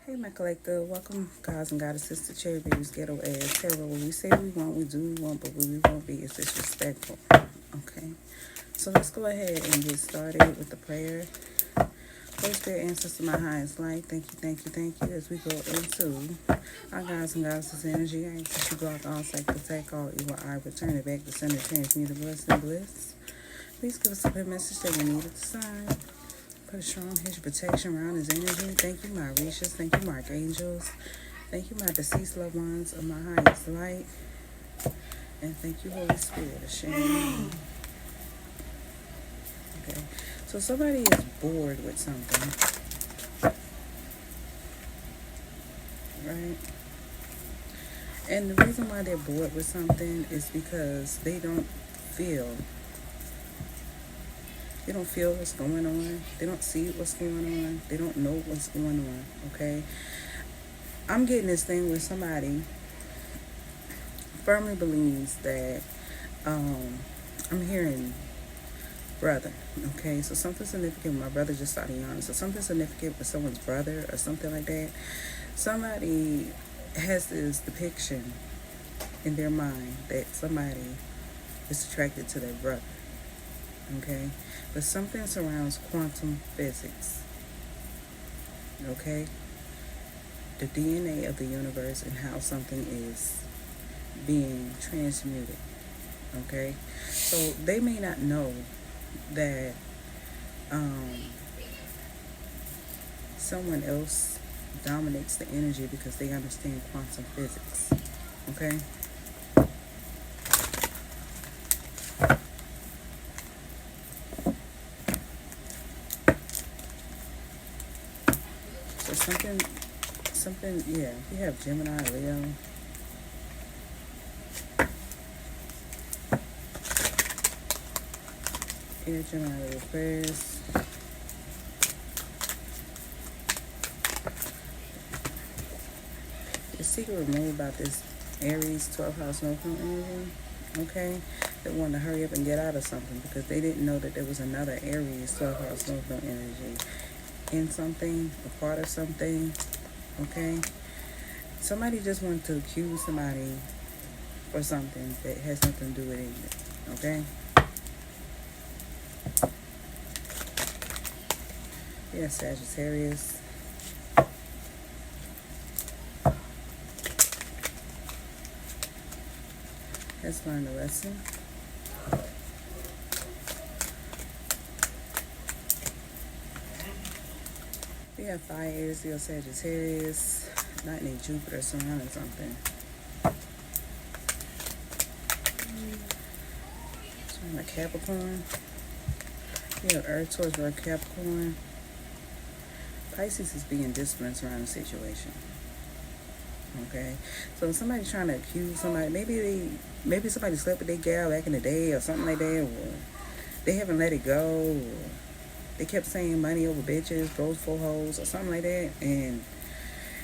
Hey, my collector. Welcome, guys and goddesses, to Cherry Baby's Ghetto Ass Tarot. What we say we want, we do we want, but what we won't be is disrespectful. Okay? So let's go ahead and get started with the prayer. Holy Spirit, ancestors, my highest light, thank you, as we go into our gods and goddesses energy. I ask that you block all psychic attack, all evil eye, return it back to sender, transmute the blessing bliss. Please give us a good message that we need at the side. Put a strong hedge of protection around his energy. Thank you, my Orishas. Thank you, my archangels. Thank you, my deceased loved ones of my highest light. And thank you, Holy Spirit. Okay. So somebody is bored with something, right? And the reason why they're bored with something is because they don't feel what's going on. They don't see what's going on. They don't know what's going on, okay? I'm getting this thing where somebody firmly believes that, I'm hearing brother, okay? So something significant, my brother just started yawning. So something significant with someone's brother or something like that. Somebody has this depiction in their mind that somebody is attracted to their brother, okay? But something surrounds quantum physics, okay? The DNA of the universe and how something is being transmuted, okay? So they may not know that someone else dominates the energy because they understand quantum physics, okay? So something, yeah, we have Gemini, Leo. Yeah, Gemini, Leo first. The secret removed about this Aries 12th house North Node energy, okay? They wanted to hurry up and get out of something because they didn't know that there was another Aries 12th house North Node energy in something, a part of something, okay? Somebody just wanted to accuse somebody for something that has nothing to do with it, okay? Yeah, Sagittarius. Let's learn the lesson. We have fire, Aries, Leo, Sagittarius, lightning, Jupiter surrounding something. Surrounding Capricorn. We have Earth, Taurus, Virgo, Capricorn. Pisces is being disciplined surrounding the situation. Okay, so if somebody's trying to accuse somebody, maybe somebody slept with their gal back in the day or something like that, or they haven't let it go, or they kept saying money over bitches, bros for hoes, or something like that, and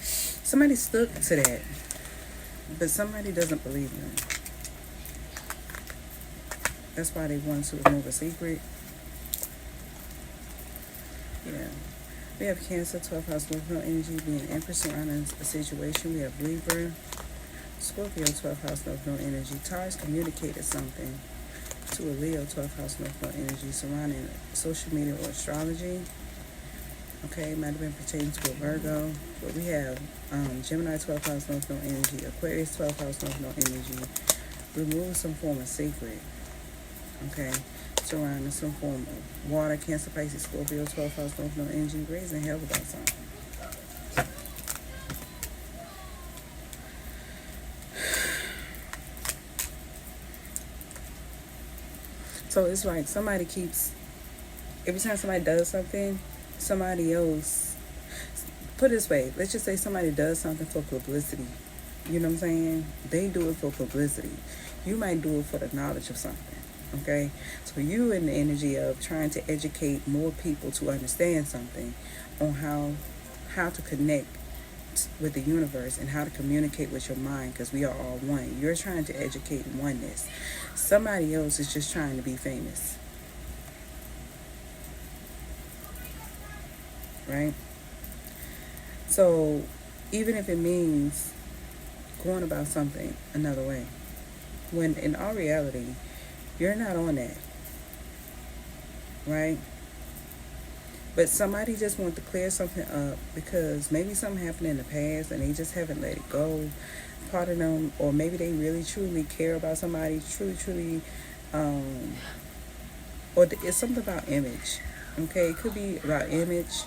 somebody stuck to that, but somebody doesn't believe them. That's why they want to remove a secret. Yeah. We have Cancer, 12th house, North Node energy, being Empress surrounding a situation. We have Libra, Scorpio, 12th house, North Node energy. Taurus communicated something to a Leo, 12th house, North Node energy surrounding social media or astrology. Okay, it might have been pertaining to a Virgo. But we have Gemini, 12th house, North Node energy. Aquarius, 12th house, North Node energy. Remove some form of secret. Okay. Surrounding some form of water, Cancer, Pisces, Scorpio, 12th house, North Node energy, raising hell about something. So it's like somebody keeps, every time somebody does something, somebody else, put it this way, let's just say somebody does something for publicity. You know what I'm saying? They do it for publicity. You might do it for the knowledge of something. Okay, so you in the energy of trying to educate more people to understand something on how to connect with the universe and how to communicate with your mind, because we are all one. You're trying to educate oneness. Somebody else is just trying to be famous, right? So even if it means going about something another way, when in all reality, you're not on that, right? But somebody just wants to clear something up because maybe something happened in the past and they just haven't let it go. Part of them, or maybe they really truly care about somebody, truly, um, or it's something about image. Okay, it could be about image.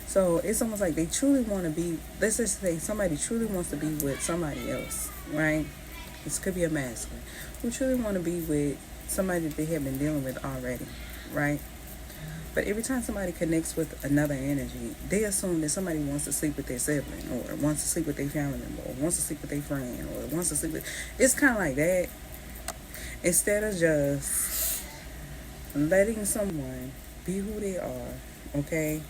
So it's almost like they truly want to be. Let's just say somebody truly wants to be with somebody else, right? This could be a masculine who truly want to be with somebody that they have been dealing with already, right? But every time somebody connects with another energy, they assume that somebody wants to sleep with their sibling, or wants to sleep with their family member, or wants to sleep with their friend, or wants to sleep with. It's kind of like that. Instead of just letting someone be who they are, okay,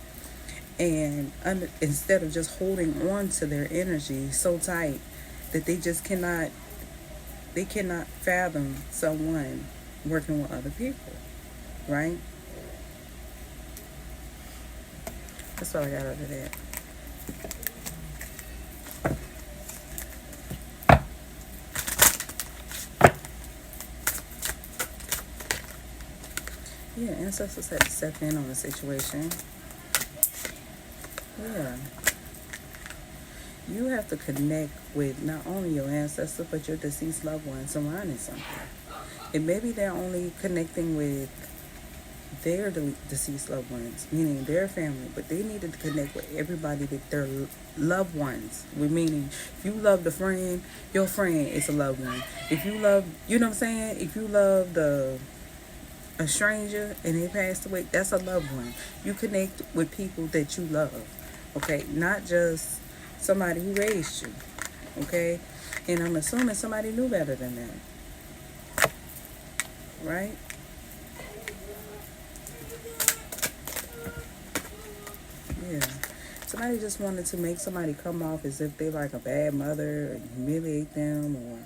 and instead of just holding on to their energy so tight that they cannot fathom someone working with other people, right? That's all I got out of that. Yeah, ancestors had to step in on the situation. Yeah. You have to connect with not only your ancestors, but your deceased loved ones surrounding something. And maybe they're only connecting with their deceased loved ones, meaning their family, but they needed to connect with everybody that their loved ones. With meaning, if you love the friend, your friend is a loved one. If you love, you know what I'm saying? If you love a stranger and they passed away, that's a loved one. You connect with people that you love, okay? Not just somebody who raised you, okay? And I'm assuming somebody knew better than that, right? Yeah. Somebody just wanted to make somebody come off as if they're like a bad mother and humiliate them or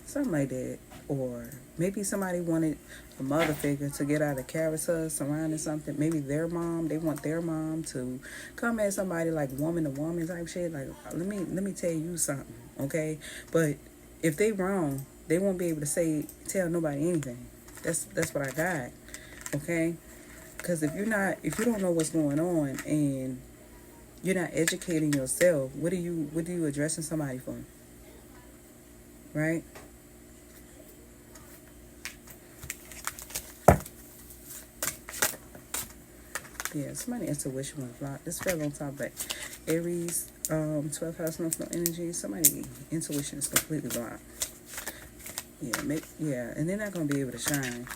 something like that. Or maybe somebody wanted a mother figure to get out of character surrounding something. Maybe their mom, they want their mom to come at somebody like woman to woman type shit. Like, let me tell you something, okay? But if they wrong, they won't be able to tell nobody anything. That's what I got, okay? Because if you don't know what's going on and you're not educating yourself, what are you addressing somebody for? Right? Yeah, somebody intuition was blocked. This fell on top of Aries, 12th house no energy. Somebody intuition is completely blocked. Yeah, and they're not gonna be able to shine.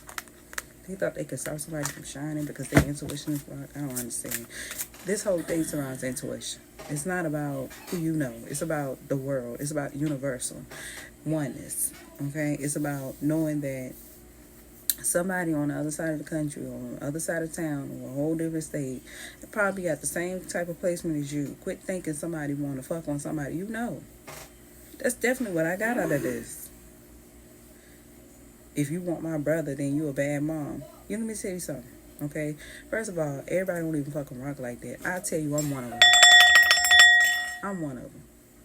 They thought they could stop somebody from shining because their intuition is blocked. I don't understand. This whole thing surrounds intuition. It's not about who you know. It's about the world. It's about universal oneness. Okay? It's about knowing that somebody on the other side of the country or on the other side of town or a whole different state probably got the same type of placement as you. Quit thinking somebody want to fuck on somebody you know. That's definitely what I got out of this. If you want my brother, then you a bad mom. Let me tell you something, okay? First of all, everybody don't even fucking rock like that. I tell you, I'm one of them. I'm one of them,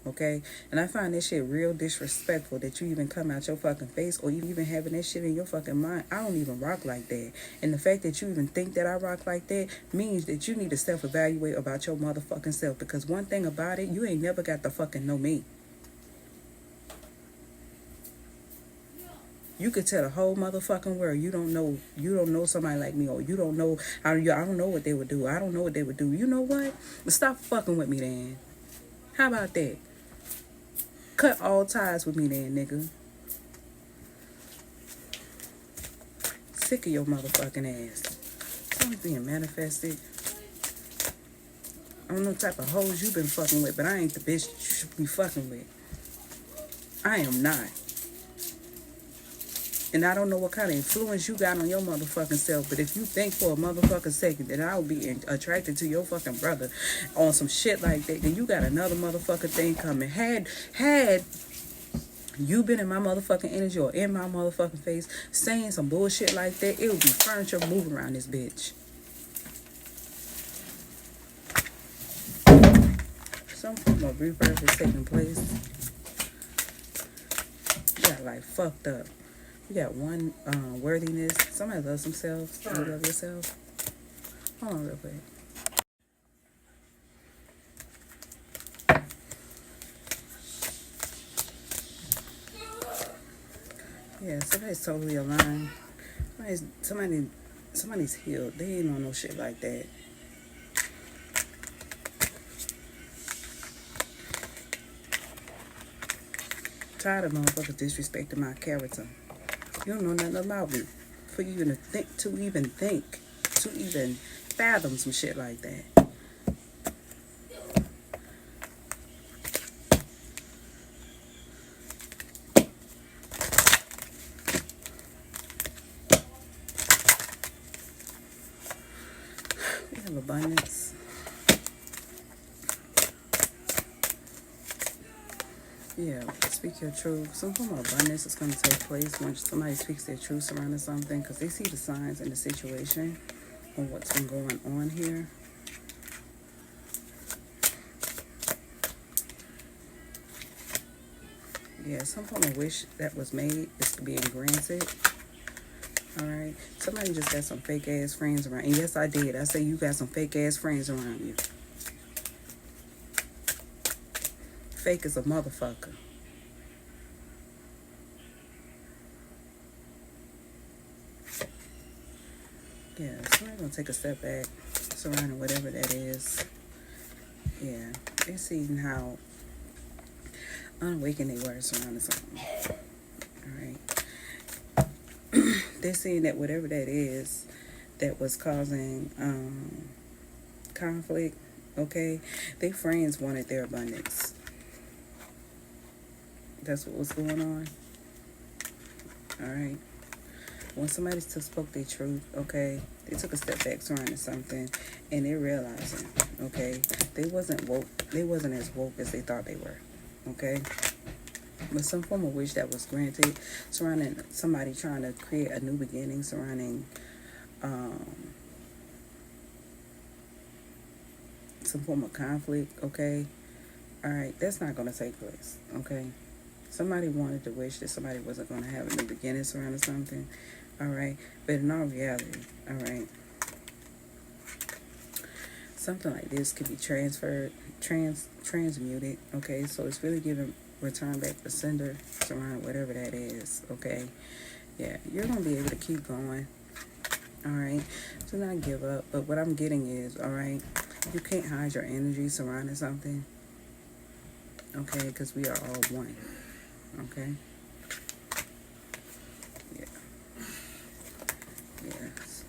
okay? And I find this shit real disrespectful that you even come out your fucking face or you even having that shit in your fucking mind. I don't even rock like that. And the fact that you even think that I rock like that means that you need to self-evaluate about your motherfucking self. Because one thing about it, you ain't never got to fucking know me. You could tell the whole motherfucking world you don't know somebody like me, or you don't know I don't know what they would do. I don't know what they would do. You know what? Stop fucking with me then. How about that? Cut all ties with me then, nigga. Sick of your motherfucking ass. Something's being manifested. I don't know what type of hoes you been fucking with, but I ain't the bitch you should be fucking with. I am not. And I don't know what kind of influence you got on your motherfucking self, but if you think for a motherfucking second that I would be attracted to your fucking brother on some shit like that, then you got another motherfucking thing coming. Had you been in my motherfucking energy or in my motherfucking face saying some bullshit like that, it would be furniture moving around this bitch. some form of rebirth is taking place. You got like fucked up. You got one worthiness. Somebody loves themselves. You love yourself. Hold on real quick. Yeah, somebody's totally aligned. Somebody's healed. They ain't on no shit like that. Tired of motherfuckers disrespecting my character. You don't know nothing about me. For you to even fathom some shit like that. We have abundance. Yeah, speak your truth. Some form of abundance is going to take place when somebody speaks their truth surrounding something, because they see the signs in the situation and what's been going on here. Yeah, some form of wish that was made is being granted. Alright, somebody just got some fake ass friends around. And yes, I did. I say you got some fake ass friends around you. Fake as a motherfucker. Yeah, somebody's gonna take a step back surrounding whatever that is. Yeah, they're seeing how unawakened they were surrounding something. Alright. They're seeing that whatever that is that was causing conflict, okay, their friends wanted their abundance. That's what was going on. Alright. When somebody spoke their truth, okay, they took a step back surrounding something, and they're realizing, okay, they wasn't woke. They wasn't as woke as they thought they were, okay. But some form of wish that was granted surrounding somebody trying to create a new beginning surrounding some form of conflict, okay. All right, that's not going to take place, okay. Somebody wanted to wish that somebody wasn't going to have a new beginning surrounding something, all right. But in all reality, all right, something like this could be transmuted, okay. So it's really giving return back the sender surrounding whatever that is, okay. Yeah, you're going to be able to keep going, all right. Do not give up. But what I'm getting is, all right, you can't hide your energy surrounding something, okay, because we are all one. Okay. Yeah. Yes.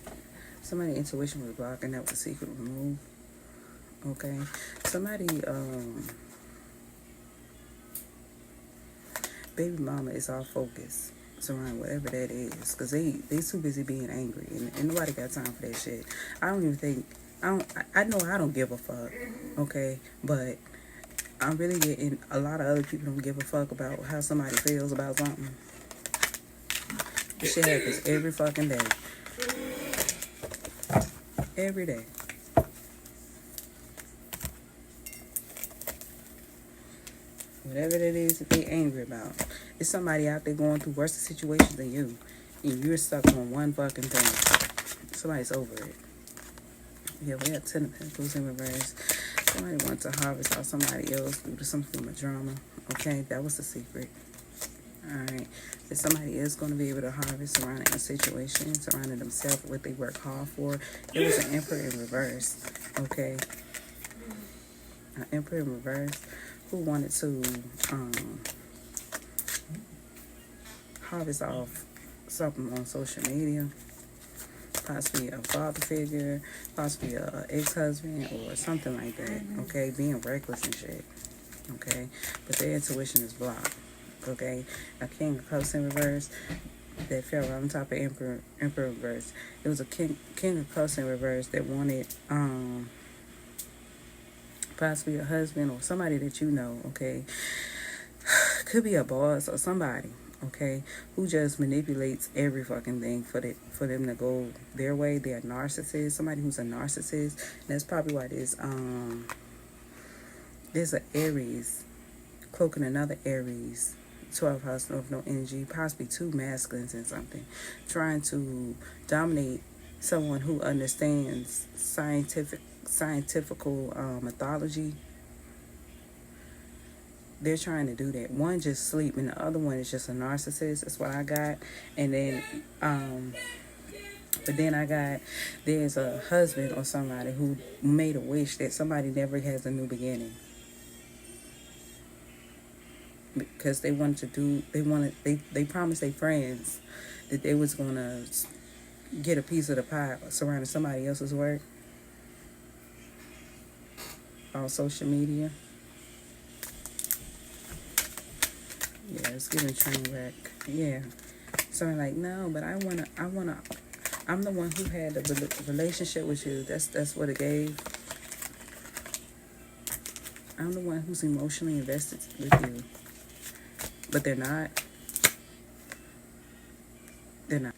Somebody's intuition was blocked, and that was a secret remove. Okay. Somebody, baby mama is off focus surrounding whatever that is, because they too busy being angry, and nobody got time for that shit. I know I don't give a fuck. Okay, but I'm really getting a lot of other people don't give a fuck about how somebody feels about something. This shit happens every fucking day. Every day. Whatever it is that they angry about. It's somebody out there going through worse situations than you. And you're stuck on one fucking thing. Somebody's over it. Yeah, we have 10 of Pentacles in reverse. Somebody wants to harvest out somebody else due to some form of drama. Okay, that was the secret. Alright. That somebody is going to be able to harvest surrounding a situation, surrounding themselves, what they work hard for. It was an Emperor in reverse. Okay. An Emperor in reverse who wanted to harvest off something on social media. Possibly a father figure, possibly a ex-husband or something like that, okay? Being reckless and shit, okay? But their intuition is blocked, okay? A King of Cups in reverse that fell right on top of Emperor in reverse. It was a King of Cups in reverse that wanted possibly a husband or somebody that you know, okay? Could be a boss or somebody, okay, who just manipulates every fucking thing for them to go their way. They're a narcissist, somebody who's a narcissist. And that's probably why this There's an Aries cloaking another Aries, 12th house of no energy, possibly two masculines and something, trying to dominate someone who understands scientifical mythology. They're trying to do that. One just sleep and the other one is just a narcissist. That's what I got. And then but then I got, there's a husband or somebody who made a wish that somebody never has a new beginning, because they wanted to do, they promised their friends that they was gonna get a piece of the pie surrounding somebody else's work on social media. Yeah, it's giving train wreck. Yeah. So I'm like, no, but I'm the one who had the relationship with you. That's what it gave. I'm the one who's emotionally invested with you. But they're not. They're not.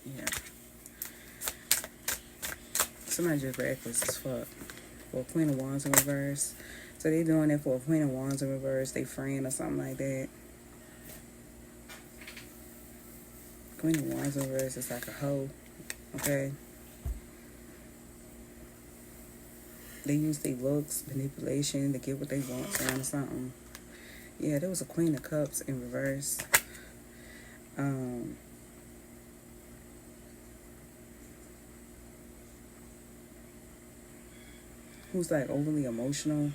Yeah. Somebody just reckless as fuck. For a Queen of Wands in reverse. So they doing it for a Queen of Wands in reverse, they friend or something like that. Queen of Wands in reverse is like a hoe. Okay? They use their looks, manipulation to get what they want or something. Yeah, there was a Queen of Cups in reverse. Who's like overly emotional.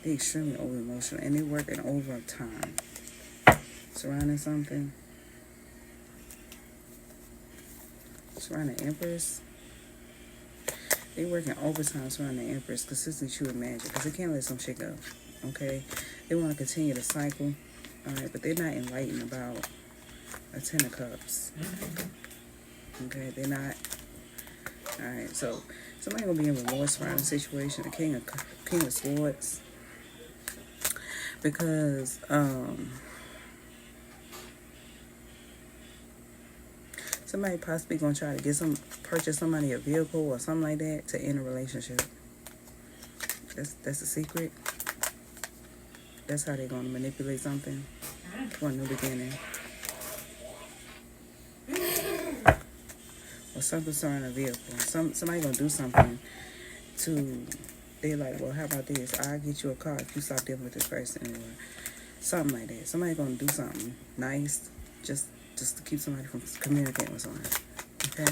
They extremely overly emotional, and they work in overtime surrounding something. Surrounding Empress. They work in overtime surrounding the Empress, consistently true with magic, because they can't let some shit go. Okay? They want to continue the cycle. Alright, but they're not enlightened about a Ten of Cups. Okay, they're not. Alright, so somebody gonna be in remorse around the situation. The King of Swords, because somebody possibly gonna try to purchase somebody a vehicle or something like that to end a relationship. That's a secret. That's how they're gonna manipulate something for a new beginning. Or something surrounding a vehicle. Somebody gonna do something to. They're like, well, how about this? I'll get you a car if you stop dealing with this person, or something like that. Somebody gonna do something nice just to keep somebody from communicating with someone. Okay?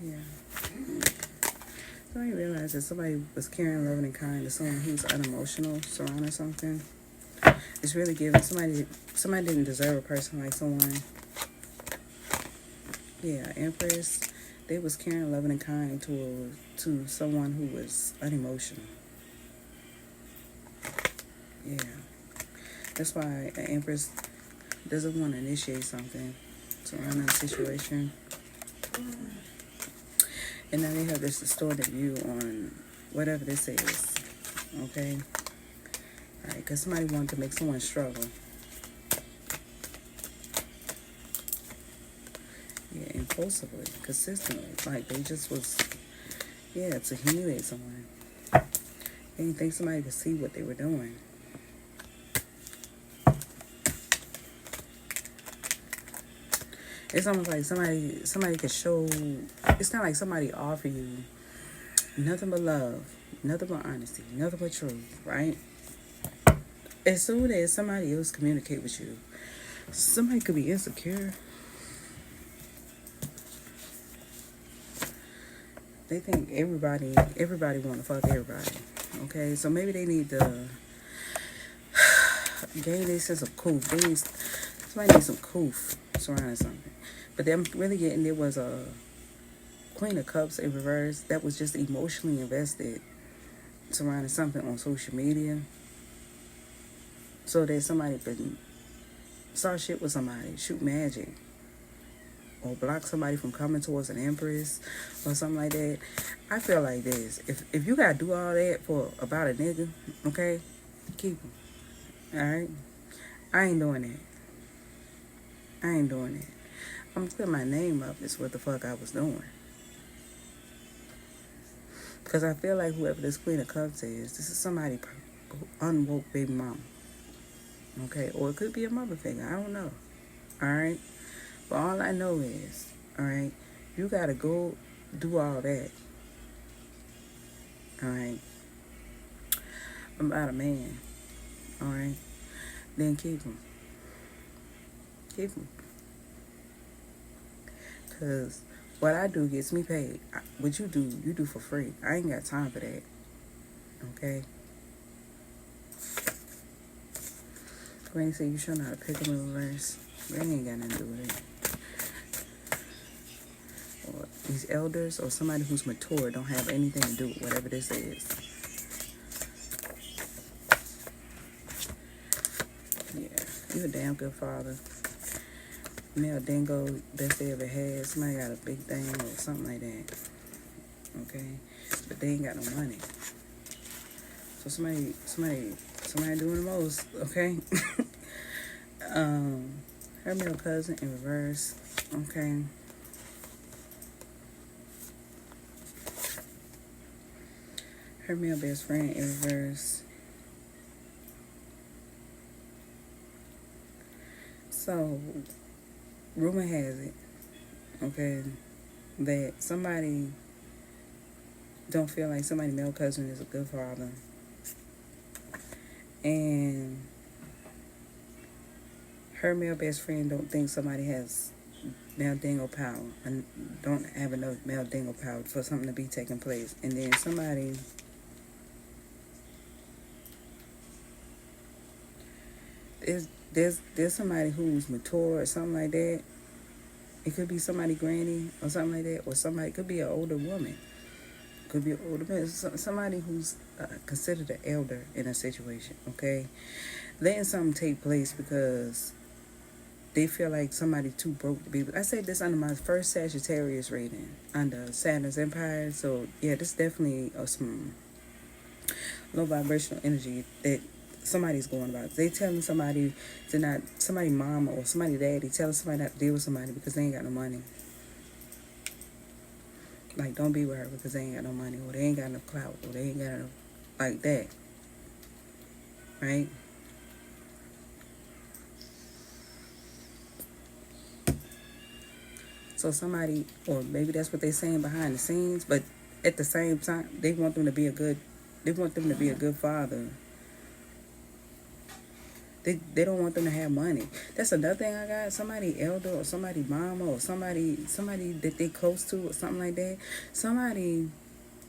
Yeah. So I realized that somebody was caring, loving, and kind to someone who's unemotional surrounding something. It's really giving somebody didn't deserve a person like someone. Yeah, Empress. They was caring, loving, and kind to someone who was unemotional. Yeah. That's why an Empress doesn't want to initiate something surrounding a situation. And now they have this distorted view on whatever this is. Okay? Alright, because somebody wanted to make someone struggle. Yeah, impulsively, consistently. Like they just was, to humiliate someone. They didn't think somebody could see what they were doing. It's almost like somebody could show. It's not like somebody offer you nothing but love, nothing but honesty, nothing but truth, right? As soon as somebody else communicate with you, somebody could be insecure. They think everybody want to fuck everybody. Okay, so maybe they need to gain their sense of coof. Somebody needs some coof surrounding something. But I'm really getting, there was a Queen of Cups in reverse that was just emotionally invested surrounding something on social media. So that somebody could start shit with somebody, shoot magic. or block somebody from coming towards an empress or something like that. I feel like this. If you gotta do all that for about a nigga, okay, keep him. Alright? I ain't doing that. I ain't doing that. I'm gonna clear my name up is what the fuck I was doing. Because I feel like whoever this Queen of Cups is, this is somebody unwoke baby mama. Okay? Or it could be a mother figure. I don't know. Alright? But all I know is, alright, you gotta go do all that. Alright? About a man. Alright? Then keep him. Keep him. Because what I do gets me paid. What you do for free. I ain't got time for that. Okay? Granny said you sure know how to pick them in reverse. Granny ain't got nothing to do with it. Or these elders or somebody who's mature don't have anything to do with whatever this is. Yeah, you a damn good father. Male dingo, best they ever had. Somebody got a big thing or something like that. Okay? But they ain't got no money. So somebody doing the most, okay? Her male cousin in reverse, okay? Her male best friend in reverse. So, rumor has it, okay, that somebody don't feel like somebody's male cousin is a good father. And her male best friend don't think somebody has male dingo power and don't have enough male dingo power for something to be taking place. And then somebody there's somebody who's mature or something like that. It could be somebody granny or something like that, or somebody could be an older woman. Could be an older man, somebody who's considered an elder in a situation. Okay, letting something take place because they feel like somebody too broke to be. I said this under my first Sagittarius reading under Saturn's Empire. So yeah, this definitely some low vibrational energy that somebody's going about. They telling somebody to not, somebody mama or somebody daddy telling somebody not to deal with somebody because they ain't got no money. Like, don't be with her because they ain't got no money, or they ain't got enough clout, or they ain't got enough, like that. Right? So somebody, or maybe that's what they're saying behind the scenes, but at the same time, they want them to be a good father. They don't want them to have money. That's another thing I got. Somebody elder or somebody mama or somebody that they close to or something like that. Somebody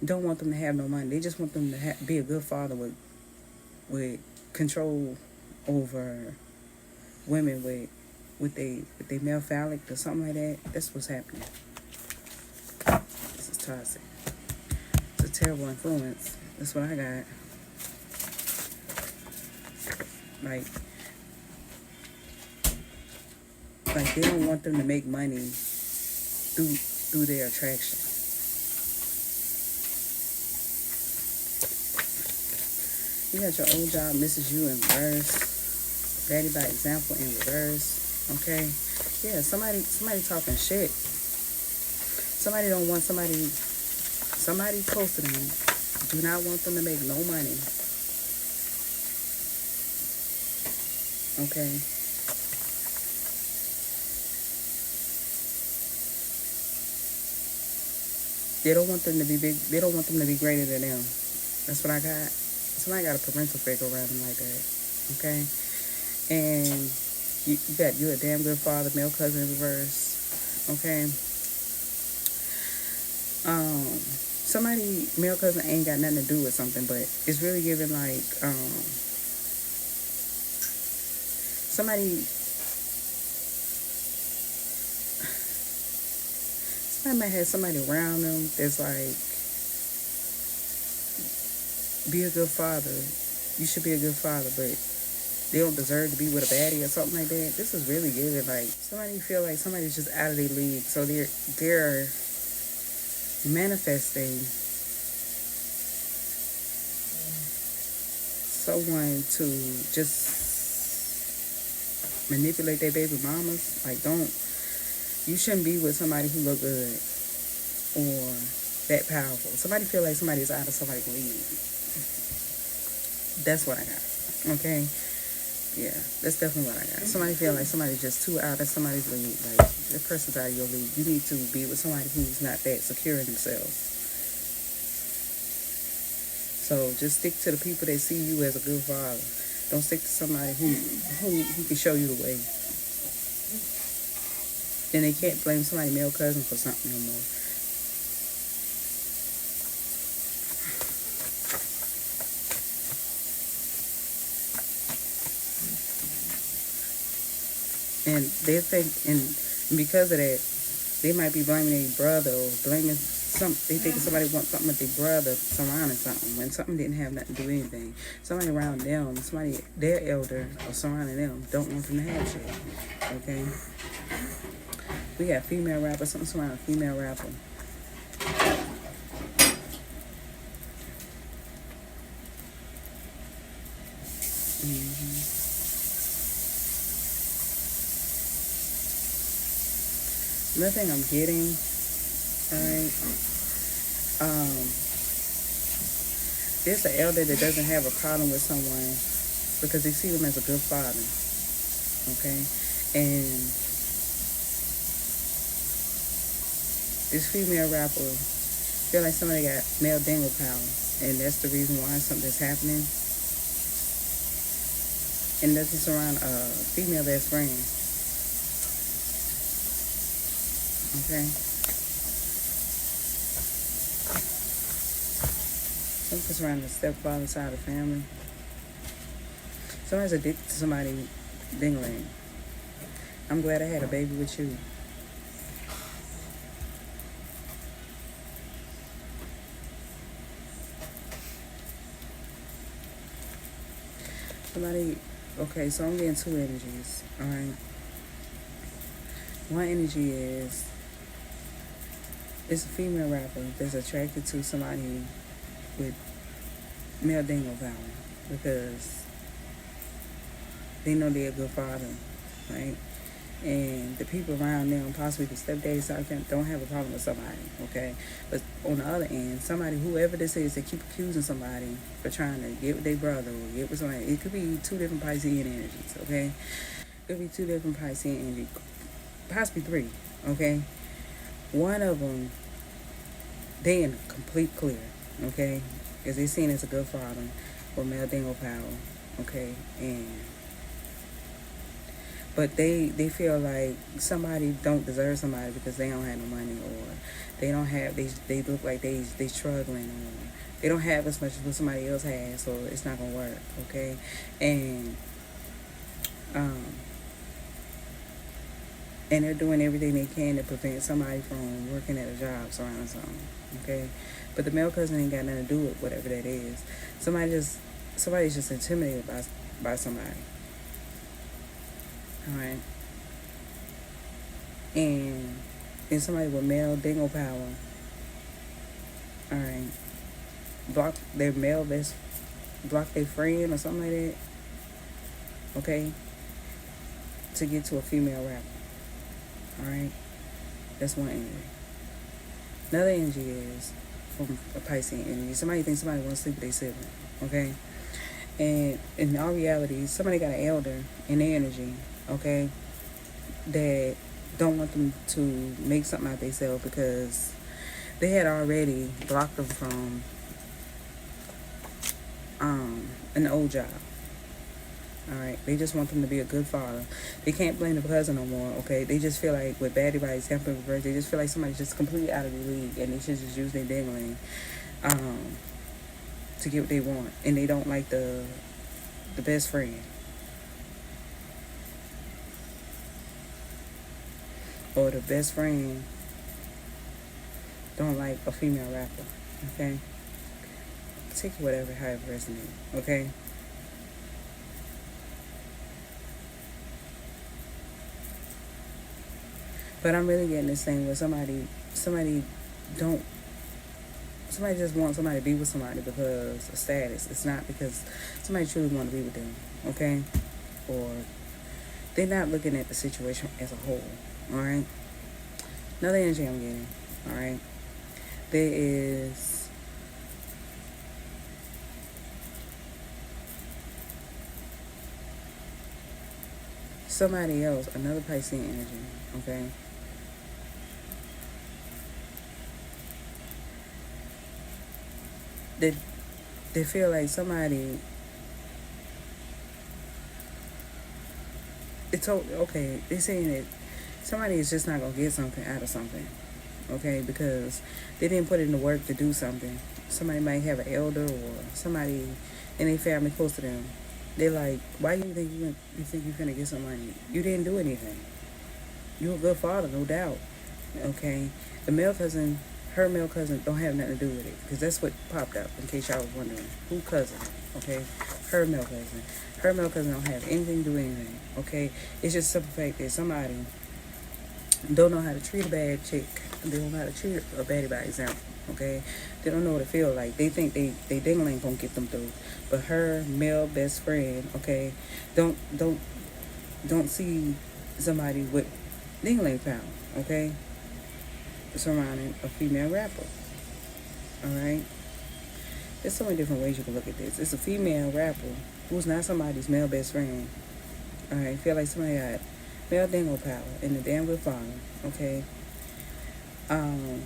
don't want them to have no money. They just want them to be a good father with control over women with they male phallic or something like that. That's what's happening. This is toxic. It's a terrible influence. That's what I got. Like they don't want them to make money through their attraction. You got your old job misses you in reverse. Daddy by example in reverse. Okay? Yeah, somebody talking shit. Somebody don't want somebody close to them. Do not want them to make no money. Okay? They don't want them to be big. They don't want them to be greater than them. That's what I got. Somebody got a parental figure around them like that. Okay? And you're a damn good father, male cousin in reverse. Okay? Somebody, male cousin ain't got nothing to do with something, but it's really giving like, somebody might have somebody around them that's like, be a good father. You should be a good father, but they don't deserve to be with a baddie or something like that. This is really good. Like somebody feel like somebody's just out of their league, so they're manifesting someone to just manipulate their baby mamas. Like, don't, you shouldn't be with somebody who look good or that powerful. Somebody feel like somebody's out of somebody's league. That's what I got. Okay. Yeah, that's definitely what I got. Somebody feel like somebody's just too out of somebody's league. Like, that person's out of your league. You need to be with somebody who's not that secure in themselves. So just stick to the people that see you as a good father. Don't stick to somebody who can show you the way. Then they can't blame somebody's male cousin for something no more. And they think, and because of that, they might be blaming their brother or blaming they think somebody wants something with their brother surrounding something when something didn't have nothing to do with anything. Somebody around them, somebody, their elder or surrounding them, don't want them to have shit. Okay? We got female rapper, something surrounding a female rapper. Another thing I'm getting, alright, there's an elder that doesn't have a problem with someone because they see them as a good father, okay? And this female rapper feel like somebody got male dangle power, and that's the reason why something's happening. And doesn't surround a female best friend. Okay. Focus around the stepfather side of the family. Somebody's addicted to somebody dingling. I'm glad I had a baby with you. Somebody, okay, so I'm getting two energies, alright? One energy is, it's a female rapper that's attracted to somebody with male dingo power because they know they're a good father, right? And the people around them, possibly the stepdaddy side, don't have a problem with somebody, okay? But on the other end, somebody, whoever this is, they keep accusing somebody for trying to get with their brother or get with somebody. It could be two different Piscean energies, okay? It could be two different Piscean energies, possibly three, okay? One of them, they in complete clear, okay? Because they seen as a good father with male dingo power, okay? But they feel like somebody don't deserve somebody because they don't have no money, or they don't have, they look like they struggling, or they don't have as much as what somebody else has, so it's not gonna work, okay? And they're doing everything they can to prevent somebody from working at a job surrounding something, okay? But the male cousin ain't got nothing to do with whatever that is. Somebody's just intimidated by somebody. Alright. And somebody with male dingo power, alright, block their friend or something like that, okay, to get to a female rapper. Alright? That's one energy. Another energy is from a Piscean energy. Somebody thinks somebody wants to sleep with their sibling, okay? And in all reality, somebody got an elder in their energy, okay, that don't want them to make something out of themselves because they had already blocked them from an old job. Alright, they just want them to be a good father. They can't blame the cousin no more, okay? They just feel like with baddie by example reverse, they just feel like somebody's just completely out of the league and they should just use their dangling to get what they want. And they don't like the best friend. Or the best friend don't like a female rapper, okay? Take whatever, however resonates, okay? But I'm really getting this thing where don't, somebody just wants somebody to be with somebody because of status. It's not because somebody truly want to be with them, okay? Or they're not looking at the situation as a whole, all right? Another energy I'm getting, all right? There is somebody else, another Piscean energy, okay? They, they feel like somebody, it's okay, they're saying that somebody is just not going to get something out of something, okay? Because they didn't put in the work to do something. Somebody might have an elder or somebody in their family close to them. They're like, why do you think you think you're gonna get some money? You didn't do anything. You're a good father, no doubt. Okay, the male cousin, her male cousin, don't have nothing to do with it because that's what popped up. In case y'all was wondering, who cousin? Okay, her male cousin. Her male cousin don't have anything to do with anything. Okay, it's just simple fact that somebody don't know how to treat a bad chick. They don't know how to treat a baddie by example. Okay, they don't know what it feel like. They think they dingling gonna get them through, but her male best friend, okay, don't don't don't see somebody with dingling power, okay, surrounding a female rapper. All right, there's so many different ways you can look at this. It's a female rapper who's not somebody's male best friend. All right, feel like somebody got male dingle power and the damn good father. Okay, um.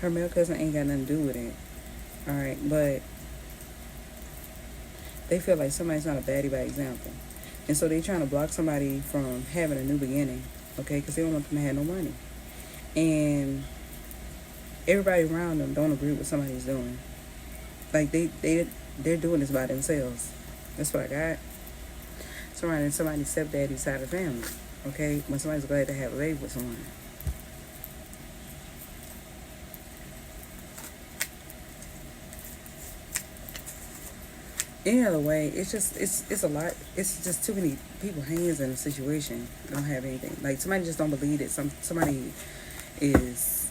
Her male cousin ain't got nothing to do with it. All right, but they feel like somebody's not a baddie by example, and so they trying to block somebody from having a new beginning. Okay, because they don't want them to have no money, and everybody around them don't agree with somebody's doing. Like they're doing this by themselves. That's what I got. Surrounding somebody's stepdaddy side of the family. Okay, when somebody's glad to have a baby with someone. Any other way, it's a lot. It's just too many people hands in a situation don't have anything. Like somebody just don't believe that is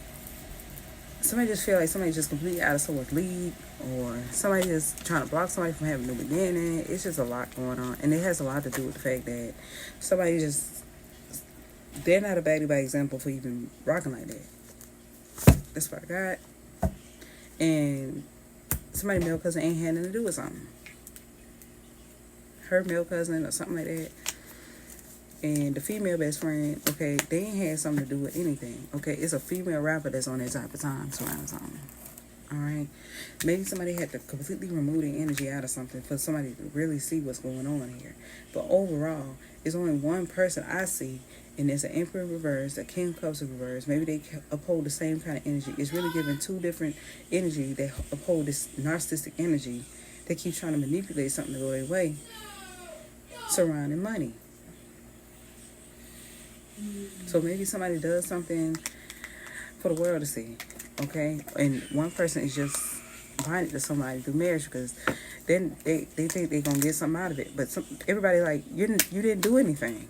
somebody just feel like somebody's just completely out of someone's league, or somebody just trying to block somebody from having a new beginning. It's just a lot going on, and it has a lot to do with the fact that somebody just they're not a baddie by example for even rocking like that. That's what I got, and somebody male cousin ain't had nothing to do with something. Her male cousin or something like that, and the female best friend, okay, they ain't had something to do with anything. Okay, it's a female rapper that's on that type of time surrounding something. All right, maybe somebody had to completely remove the energy out of something for somebody to really see what's going on here. But overall, it's only one person I see, and it's an Emperor reverse, a King of Cups reverse. Maybe they uphold the same kind of energy. It's really giving two different energy that uphold this narcissistic energy. They keep trying to manipulate something to go their way surrounding money. So maybe somebody does something for the world to see, okay? And one person is just binded to somebody through marriage because then they think they're going to get something out of it. But everybody like, you didn't do anything.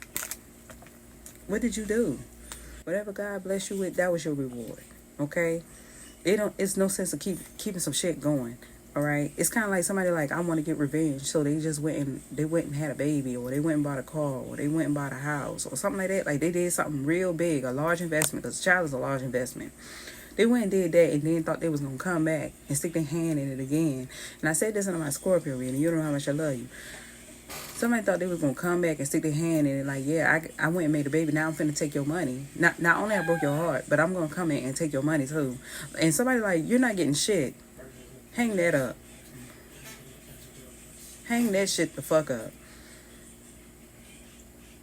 What did you do? Whatever God bless you with, that was your reward, okay? It's no sense of keeping some shit going. All right, it's kind of like somebody like, I want to get revenge, so they just went and had a baby, or they went and bought a car, or they went and bought a house, or something like that. Like they did something real big, a large investment, because a child is a large investment. They went and did that, and then thought they was gonna come back and stick their hand in it again. And I said this in my Scorpio reading. You don't know how much I love you. Somebody thought they was gonna come back and stick their hand in it, like, yeah, I went and made a baby. Now I'm finna take your money. Not only I broke your heart, but I'm gonna come in and take your money too. And somebody like, you're not getting shit. Hang that up. Hang that shit the fuck up.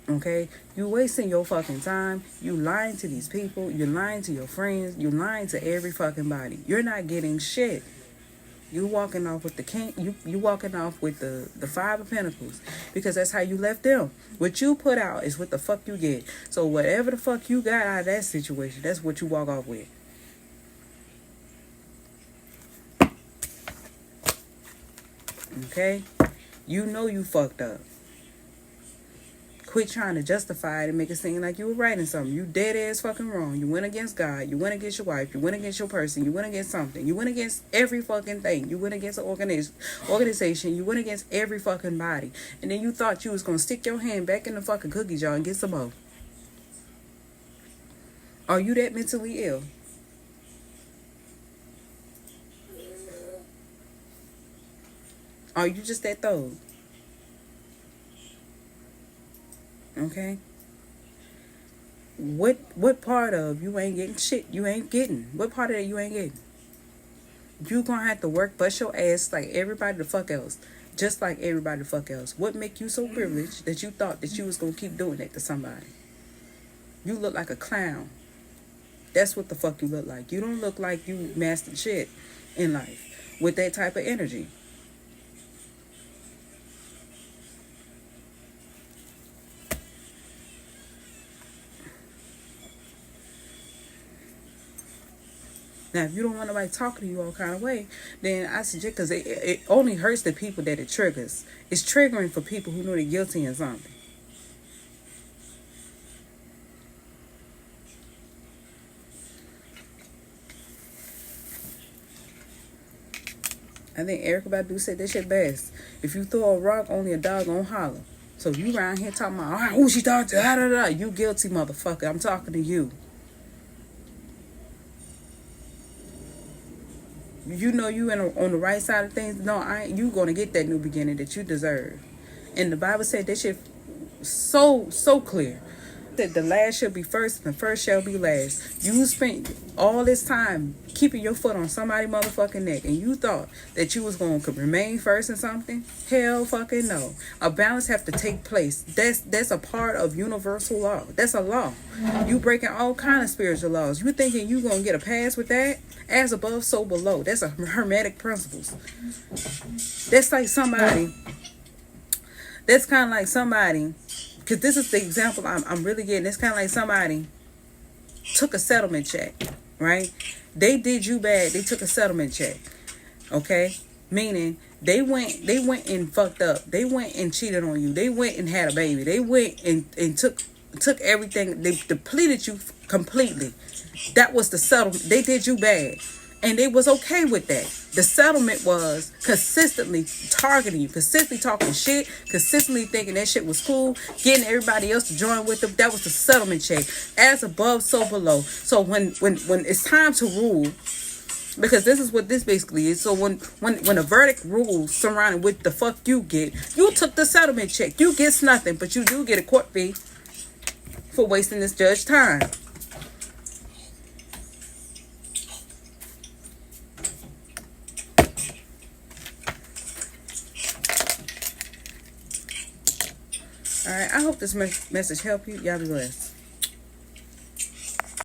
Okay? You wasting your fucking time. You lying to these people. You're lying to your friends. You're lying to every fucking body. You're not getting shit. You walking off with the king. You walking off with the Five of Pentacles, because that's how you left them. What you put out is what the fuck you get. So whatever the fuck you got out of that situation, that's what you walk off with. Okay? You know you fucked up. Quit trying to justify it and make it seem like you were right in something. You dead ass fucking wrong. You went against God. You went against your wife. You went against your person. You went against something. You went against every fucking thing. You went against an organization. You went against every fucking body. And then you thought you was going to stick your hand back in the fucking cookie jar and get some more. Are you that mentally ill? Are you just that thug? Okay? What part of you ain't getting shit? You ain't getting. What part of that you ain't getting? You gonna have to work, bust your ass like everybody the fuck else. Just like everybody the fuck else. What make you so privileged that you thought that you was gonna keep doing that to somebody? You look like a clown. That's what the fuck you look like. You don't look like you mastered shit in life with that type of energy. Now, if you don't want nobody talking to you all kind of way, then I suggest, because it only hurts the people that it triggers. It's triggering for people who know they're guilty in something. I think Erykah Badu said that shit best. If you throw a rock, only a dog gonna holler. So you around here talking about, who she talking to? Da, da, da. You guilty, motherfucker. I'm talking to you. You know you on the right side of things. No, you gonna get that new beginning that you deserve. And the Bible said that shit so clear. That the last shall be first and the first shall be last. You spent all this time keeping your foot on somebody's motherfucking neck, and you thought that you was going to remain first in something? Hell fucking no. A balance have to take place. That's a part of universal law. That's a law. You breaking all kind of spiritual laws. You thinking you going to get a pass with that? As above, so below. That's a hermetic principles. That's like somebody. That's kind of like somebody. Because this is the example I'm really getting. It's kind of like somebody took a settlement check, right? They did you bad. They took a settlement check, okay? Meaning they went and fucked up. They went and cheated on you. They went and had a baby. They went and took everything. They depleted you completely. That was the settlement. They did you bad. And they was okay with that. The settlement was consistently targeting you, consistently talking shit, consistently thinking that shit was cool, getting everybody else to join with them. That was the settlement check. As above, so below. So when it's time to rule, because this is what this basically is. So when a verdict rules surrounding what the fuck you get, you took the settlement check. You get nothing, but you do get a court fee for wasting this judge's time. All right, I hope this message helped you. Y'all be blessed.